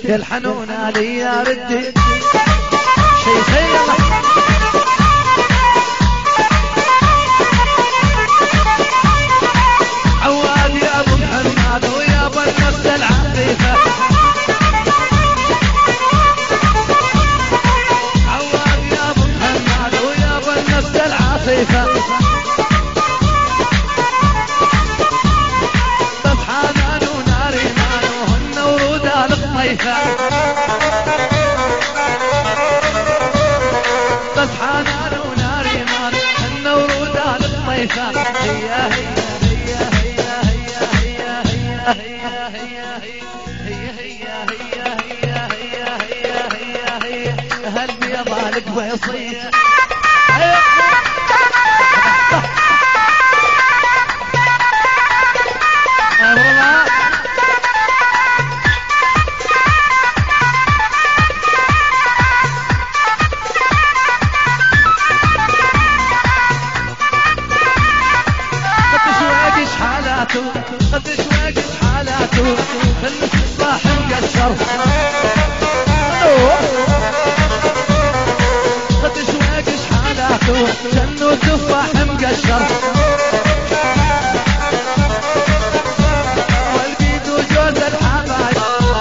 يا الحنون علي يا ردي شيخي عواد يا ابو محمد ويا ابو النفس العفيفه عواد يا ابو محمد ويا ابو النفس العفيفه بسحانان وناريمان وهن ورود القطيفه بسحانان وناريمان هن ورود القطيفه هي قلبي يضالك بيصيح قدش واقف حالاته خلك الصاح مقشر قدش واقف حالاته جنو تفاح مقشر